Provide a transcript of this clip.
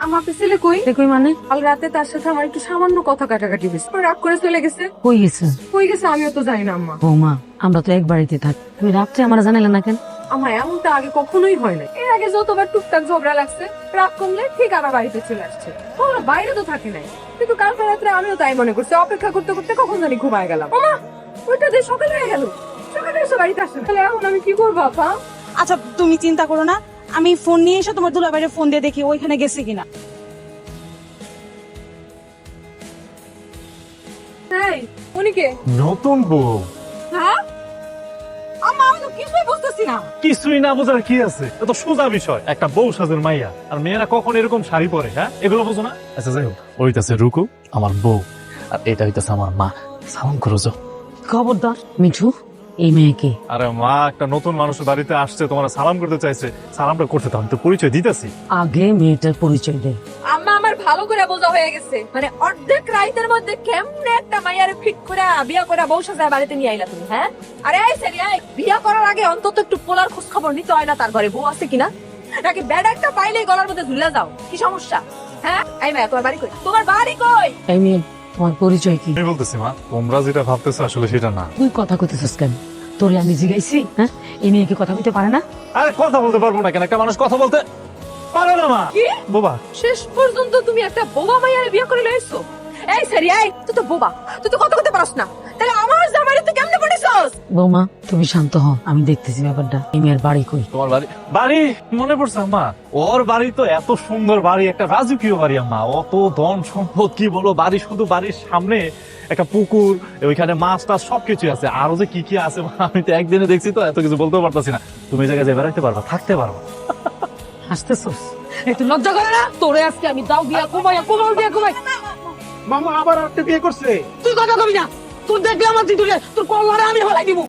আমার ছেলে কই কই মানে কাল রাতে তার সাথে আমার একটু সামান্য কথা কাটাকাটি হয়েছে রাগ করে চলে গেছে। কই গেছে? কই গেছে আমিও তো জানি না আম্মা। বৌমা, আমরা তো এক বাড়িতে থাকি, তুমি রাত্রে আমার জানাইলে না কেন? আমার এমনটা আগে কখনোই হয় না। এর আগে যতবার টুকটাক ঝগড়া লাগছে রাগ কমলে ঠিক আমার বাড়িতে চলে আসছে। ওরা বাইরে তো থাকে নাই, কিন্তু কালকে রাত্রে আমিও তাই মনে করছি। অপেক্ষা করতে করতে কখন জানি ঘুমায় গেলাম। ওমা, ওইটা যে সকাল হয়ে গেল, সকালে এসে বাড়িতে আসে। তাহলে এখন আমি কি করবো আপা? আচ্ছা তুমি চিন্তা করো না, আমি ফোন নিয়ে এসে তোমার দুলাভাইরে ফোন দিয়ে দেখি ওইখানে গেছে কিনা। এই, উনি কে? নতুন বউ। হ্যাঁ আম্মা, আমি তো কিছুই বুঝতেছি না। কিছুই না বোঝার কি আছে? এত সোজা বিষয়। একটা বউ সাজের মাইয়া, আর মেয়েরা কখন এরকম শাড়ি পরে, হ্যাঁ? এগুলো বোঝো না? আচ্ছা যাই হোক, ওইটাছে রুকু আমার বউ, আর এটা হইতাছে আমার মা। সালাম করো যাও। খবরদার মিঠু, এই মেয়েকে। আরে মা, একটা নতুন মানুষের বাড়িতে আসছে, তোমার সালাম করতে চাইছে, সালামটা করতে তো আমি তো পরিচয় দিতেছি। আগে মেয়েটার পরিচয় দে। আম্মা, আমার ভালো করে বোঝা হয়ে গেছে। মানে অর্ধেক রাইতের মধ্যে কেমনে একটা মাইয়ারে ফিট করে বিয়া করে বউ সাজায় বাড়িতে নিয়ে আইলা তুমি, হ্যাঁ? আরে এই সেরি, এই বিয়া করার আগে অন্তত একটু পোলার খোঁজ খবর নিতে হয় না তার ঘরে বউ আছে কিনা? নাকি ব্যাড একটা পাইলেই গলার মধ্যে ঝুলে যাও? কি সমস্যা, হ্যাঁ? এই মেয়ে, তোমার বাড়ি কই? তোমার বাড়ি কই? এই মেয়ে, তোমার পরিচয় কি? আমি বলতেছি মা, তোমরা যেটা ভাবতেছো আসলে সেটা না। তুই কথা কইতেছিস কেন? তোরে আমি জিগাইছি? হ্যাঁ, এই মেয়েকে কথা কইতে পারে না? আরে কথা বলতে পারবো না কেন? একটা মানুষ কথা বলতে পারে না মা। কি? বাবা, শেষ পর্যন্ত তুমি একটা বোবা মাইয়ারে বিয়া করে লইছো? এই সেরি, এই তুই তো বোবা, তুই তো কথা কইতে পারছ না। তাহলে আমার জামাইরে তুই কেমনে পড়েছস? বৌমা, তুমি শান্ত হও, আমি দেখতেছি ব্যাপারটা। এই মেয়ের বাড়ি কই? তোমার বাড়ি? বাড়ি মনে পড়ছে আম্মা, ওর বাড়ি তো এত সুন্দর বাড়ি, একটা রাজকীয় বাড়ি আম্মা। অত ধন সম্পদ কি বলো, বাড়ি শুধু বাড়ির সামনে একটা পুকুর, ওইখানে মাছ টাছ সবকিছু আছে। আরো যে কি কি আছে মা, আমি তো একদিনে দেখছি, তো এত কিছু বলতেও পারতাছি না। তুমি এই জায়গায় যে বেড়াইতে পারবা, থাকতে পারবা। হাসতেছস? একটু লজ্জা করে না তোরে? আজকে আমি দাও বিয়া কুমাইয়া কুমাল বিয়া কুমাই। মামা আবার একটা বিয়ে করছে। তুই কথা কবি না, তোর দেখলে আমার তুই তোর কল্লারে আমি হলাই দিব।